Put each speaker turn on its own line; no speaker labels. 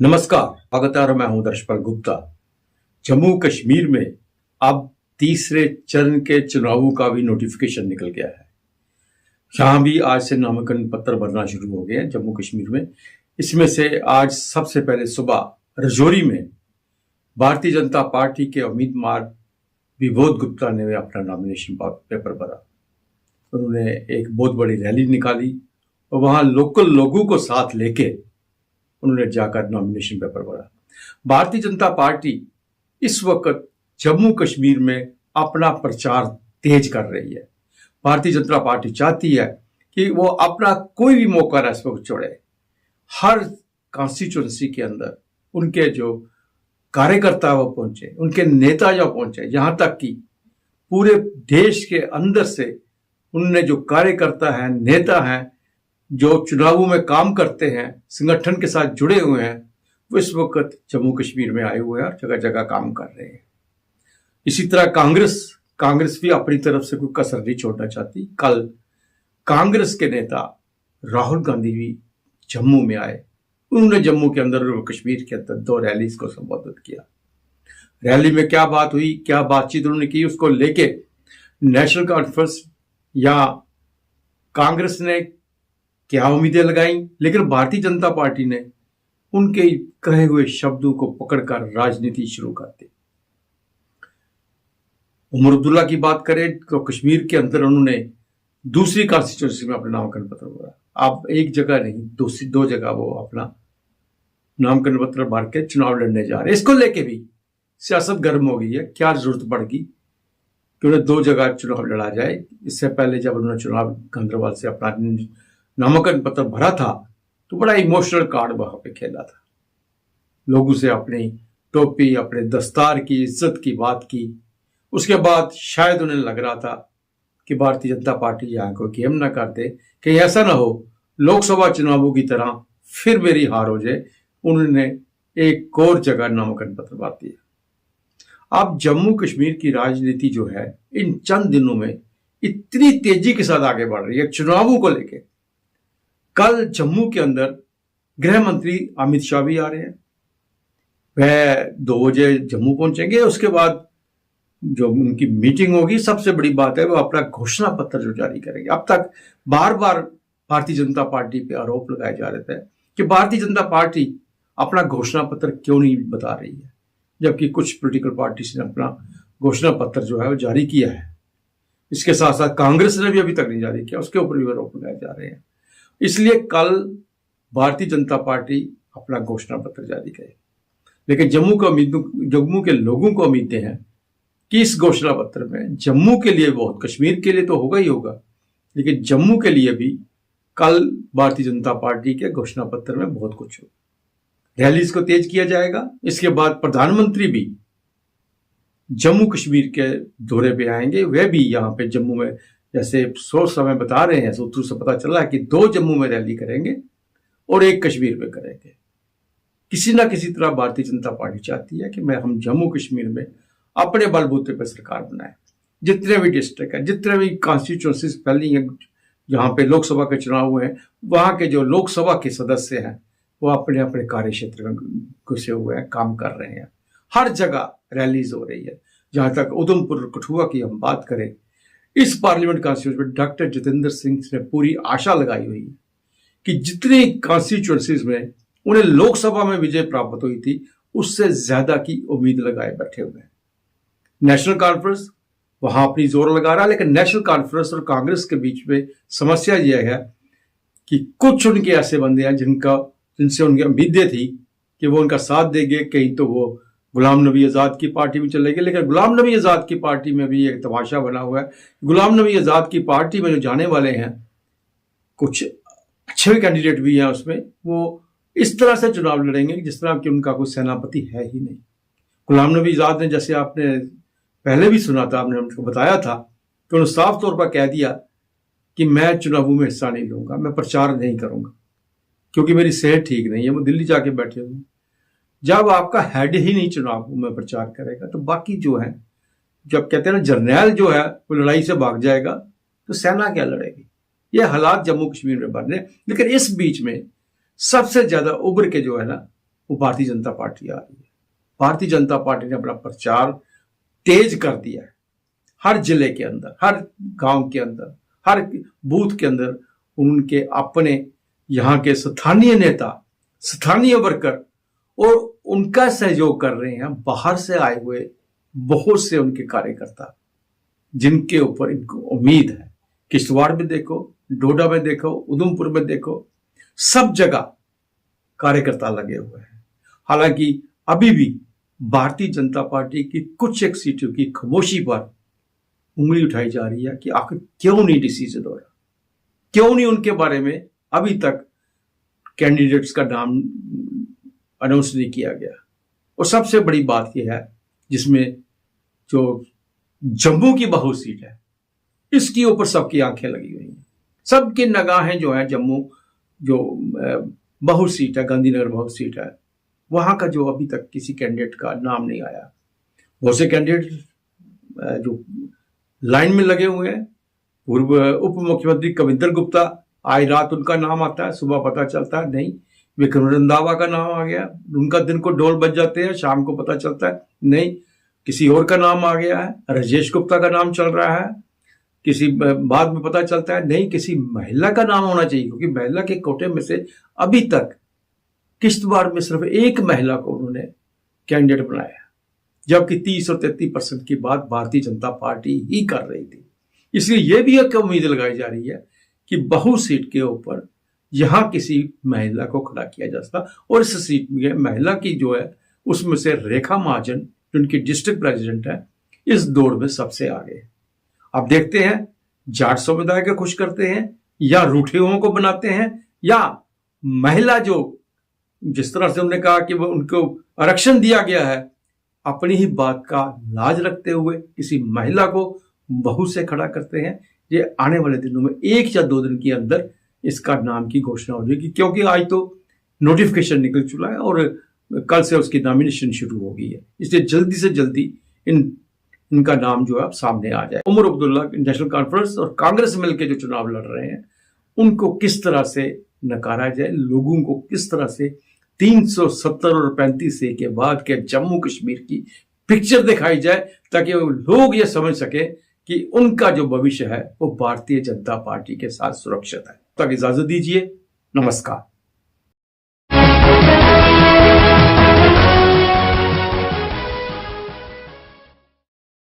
नमस्कार, स्वागत है। मैं हूं दर्शपाल गुप्ता। जम्मू कश्मीर में अब तीसरे चरण के चुनावों का भी नोटिफिकेशन निकल गया है। यहां भी आज से नामांकन पत्र भरना शुरू हो गए हैं जम्मू कश्मीर में। इसमें से आज सबसे पहले सुबह रजौरी में भारतीय जनता पार्टी के उम्मीदवार विबोध गुप्ता ने अपना नॉमिनेशन पेपर भरा। उन्होंने एक बहुत बड़ी रैली निकाली और वहां लोकल लोगों को साथ लेके उन्होंने जाकर नॉमिनेशन पेपर भरा। भारतीय जनता पार्टी इस वक्त जम्मू कश्मीर में अपना प्रचार तेज कर रही है। भारतीय जनता पार्टी चाहती है कि वो अपना कोई भी मौका न इस वक्त छोड़े। हर कॉन्स्टिट्यूंसी के अंदर उनके जो कार्यकर्ता वो पहुंचे, उनके नेता जो पहुंचे, यहां तक कि पूरे देश के अंदर से उनने जो कार्यकर्ता हैं, नेता हैं, जो चुनावों में काम करते हैं, संगठन के साथ जुड़े हुए हैं, वो इस वक्त जम्मू कश्मीर में आए हुए हैं और जगह जगह काम कर रहे हैं। इसी तरह कांग्रेस भी अपनी तरफ से कोई कसर नहीं छोड़ना चाहती। कल कांग्रेस के नेता राहुल गांधी भी जम्मू में आए। उन्होंने जम्मू के अंदर और कश्मीर के अंदर 2 रैलीज को संबोधित किया। रैली में क्या बात हुई, क्या बातचीत उन्होंने की, उसको लेके नेशनल कॉन्फ्रेंस या कांग्रेस ने क्या उम्मीदें लगाई, लेकिन भारतीय जनता पार्टी ने उनके कहे हुए शब्दों को पकड़कर राजनीति शुरू कर दी। उमर अब्दुल्ला की बात करें तो कश्मीर के अंदर उन्होंने दूसरी कॉन्स्टिट्यूंसी में अपना नामांकन पत्र भरा। अब एक जगह नहीं, दूसरी 2 जगह वो अपना नामांकन पत्र भर के चुनाव लड़ने जा रहे हैं। इसको लेके भी सियासत गर्म हो गई है। क्या जरूरत पड़ गई कि उन्हें 2 जगह चुनाव लड़ा जाए। इससे पहले जब उन्होंने चुनाव गंदरवाल से अपना नामांकन पत्र भरा था तो बड़ा इमोशनल कार्ड वहां पे खेला था। लोगों से अपनी टोपी, अपने दस्तार की इज्जत की बात की। उसके बाद शायद उन्हें लग रहा था कि भारतीय जनता पार्टी यहाँ को गेम ना कर दे, कहीं ऐसा ना हो लोकसभा चुनावों की तरह फिर मेरी हार हो जाए। उन्होंने एक और जगह नामांकन पत्र भर दिया। अब जम्मू कश्मीर की राजनीति जो है इन चंद दिनों में इतनी तेजी के साथ आगे बढ़ रही है चुनावों को लेकर। कल जम्मू के अंदर गृह मंत्री अमित शाह भी आ रहे हैं। वह 2 बजे जम्मू पहुंचेंगे। उसके बाद जो उनकी मीटिंग होगी, सबसे बड़ी बात है वो अपना घोषणा पत्र जो जारी करेंगे। अब तक बार बार भारतीय जनता पार्टी पे आरोप लगाए जा रहे थे कि भारतीय जनता पार्टी अपना घोषणा पत्र क्यों नहीं बता रही है, जबकि कुछ पॉलिटिकल पार्टीज ने अपना घोषणा पत्र जो है वो जारी किया है। इसके साथ साथ कांग्रेस ने भी अभी तक नहीं जारी किया, उसके ऊपर भी आरोप लगाए जा रहे हैं। इसलिए कल भारतीय जनता पार्टी अपना घोषणा पत्र जारी करे, लेकिन जम्मू के लोगों को उम्मीदें हैं कि इस घोषणा पत्र में जम्मू के लिए बहुत, कश्मीर के लिए तो होगा ही होगा, लेकिन जम्मू के लिए भी कल भारतीय जनता पार्टी के घोषणा पत्र में बहुत कुछ होगा। रैलीज को तेज किया जाएगा। इसके बाद प्रधानमंत्री भी जम्मू कश्मीर के दौरे पे आएंगे। वे भी यहाँ पे जम्मू में, जैसे सोर्स हमें बता रहे हैं, सूत्रों से पता चला है कि 2 जम्मू में रैली करेंगे और 1 कश्मीर में करेंगे। किसी ना किसी तरह भारतीय जनता पार्टी चाहती है कि हम जम्मू कश्मीर में अपने बलबूते पर सरकार बनाए। जितने भी डिस्ट्रिक्ट है, जितने भी कॉन्स्टिट्यूंसीज फैली हैं, जहाँ पे लोकसभा के चुनाव हुए हैं, वहाँ के जो लोकसभा के सदस्य हैं वो अपने अपने कार्य क्षेत्र में घुसे हुए हैं, काम कर रहे हैं। हर जगह रैलीज हो रही है। जहाँ तक उधमपुर कठुआ की हम बात करें, इस पार्लियामेंट कॉन्स्टिट्यूंसी में डॉक्टर जितेंद्र सिंह ने पूरी आशा लगाई हुई है कि जितनी कॉन्स्टिट्यूंसीज में उन्हें लोकसभा में विजय प्राप्त हुई थी, उससे ज्यादा की उम्मीद लगाए बैठे हुए हैं। नेशनल कॉन्फ्रेंस वहां अपनी जोर लगा रहा है, लेकिन नेशनल कॉन्फ्रेंस और कांग्रेस के बीच में समस्या यह है कि कुछ उनके ऐसे बंदे हैं जिनसे उनकी उम्मीदें थी कि वो उनका साथ देंगे। कहीं तो वो गुलाम नबी आज़ाद की पार्टी में चले गए, लेकिन गुलाम नबी आज़ाद की पार्टी में भी एक तमाशा बना हुआ है। गुलाम नबी आज़ाद की पार्टी में जो जाने वाले हैं, कुछ अच्छे कैंडिडेट भी हैं उसमें, वो इस तरह से चुनाव लड़ेंगे जिस तरह कि उनका कोई सेनापति है ही नहीं। गुलाम नबी आज़ाद ने, जैसे आपने पहले भी सुना था, आपने हमको बताया था कि उन्होंने साफ तौर पर कह दिया कि मैं चुनावों में हिस्सा नहीं लूंगा, मैं प्रचार नहीं करूंगा क्योंकि मेरी सेहत ठीक नहीं है। वो दिल्ली जाके बैठे हुए। जब आपका हेड ही नहीं चुनाव में प्रचार करेगा तो बाकी जो है, जब कहते हैं ना जर्नैल जो है वो लड़ाई से भाग जाएगा तो सेना क्या लड़ेगी। ये हालात जम्मू कश्मीर में बन रहे। लेकिन इस बीच में सबसे ज्यादा उभर के जो है ना वो भारतीय जनता पार्टी आ रही है। भारतीय जनता पार्टी ने अपना प्रचार तेज कर दिया है। हर जिले के अंदर, हर गांव के अंदर, हर बूथ के अंदर उनके अपने यहाँ के स्थानीय नेता, स्थानीय वर्कर और उनका सहयोग कर रहे हैं बाहर से आए हुए बहुत से उनके कार्यकर्ता, जिनके ऊपर इनको उम्मीद है। किश्तवाड़ में देखो, डोडा में देखो, उधमपुर में देखो, सब जगह कार्यकर्ता लगे हुए हैं। हालांकि अभी भी भारतीय जनता पार्टी की कुछ एक सीटों की खामोशी पर उंगली उठाई जा रही है कि आखिर क्यों नहीं डिसीजन हो रहा, क्यों नहीं उनके बारे में अभी तक कैंडिडेट्स का नाम अनाउंस नहीं किया गया। और सबसे बड़ी बात यह है, जिसमें जो जम्मू की बहु सीट है, इसके ऊपर सबकी आंखें लगी हुई हैं, सबकी निगाहें जो है जम्मू जो बहु सीट है, गांधीनगर बहु सीट है, वहां का जो अभी तक किसी कैंडिडेट का नाम नहीं आया। बहुत से कैंडिडेट जो लाइन में लगे हुए हैं, पूर्व उप मुख्यमंत्री कविंदर गुप्ता, आज रात उनका नाम आता है, सुबह पता चलता है नहीं। विक्रम रंधावा का नाम आ गया, उनका दिन को ढोल बज जाते हैं, शाम को पता चलता है नहीं। किसी और का नाम आ गया है, राजेश गुप्ता का नाम चल रहा है, किसी बाद में पता चलता है नहीं किसी महिला का नाम होना चाहिए, क्योंकि महिला के कोटे में से अभी तक किश्तवाड़ में सिर्फ एक महिला को उन्होंने कैंडिडेट बनाया, जबकि 30 और 33% की बात भारतीय जनता पार्टी ही कर रही थी। इसलिए यह भी एक उम्मीद लगाई जा रही है कि बहु सीट के ऊपर यहां किसी महिला को खड़ा किया जा सकता, और इस सीट में महिला की जो है उसमें से रेखा महाजन, जो उनकी डिस्ट्रिक्ट प्रेसिडेंट है, इस दौड़ में सबसे आगे है। अब देखते हैं जाट समुदाय को खुश करते हैं या रूठे हुओं को बनाते हैं, या महिला जो जिस तरह से उन्होंने कहा कि वो उनको आरक्षण दिया गया है, अपनी ही बात का लाज रखते हुए किसी महिला को बहू से खड़ा करते हैं। ये आने वाले दिनों में 1 या 2 दिन के अंदर इसका नाम की घोषणा हो जाएगी, क्योंकि आज तो नोटिफिकेशन निकल चुका है और कल से उसकी नॉमिनेशन शुरू हो गई है। इसलिए जल्दी से जल्दी इनका नाम जो है सामने आ जाए। उमर अब्दुल्ला नेशनल कॉन्फ्रेंस और कांग्रेस मिलकर जो चुनाव लड़ रहे हैं, उनको किस तरह से नकारा जाए, लोगों को किस तरह से 370 और 35 के बाद के जम्मू कश्मीर की पिक्चर दिखाई जाए, ताकि लोग ये समझ सके कि उनका जो भविष्य है वो भारतीय जनता पार्टी के साथ सुरक्षित है। तक इजाजत दीजिए, नमस्कार।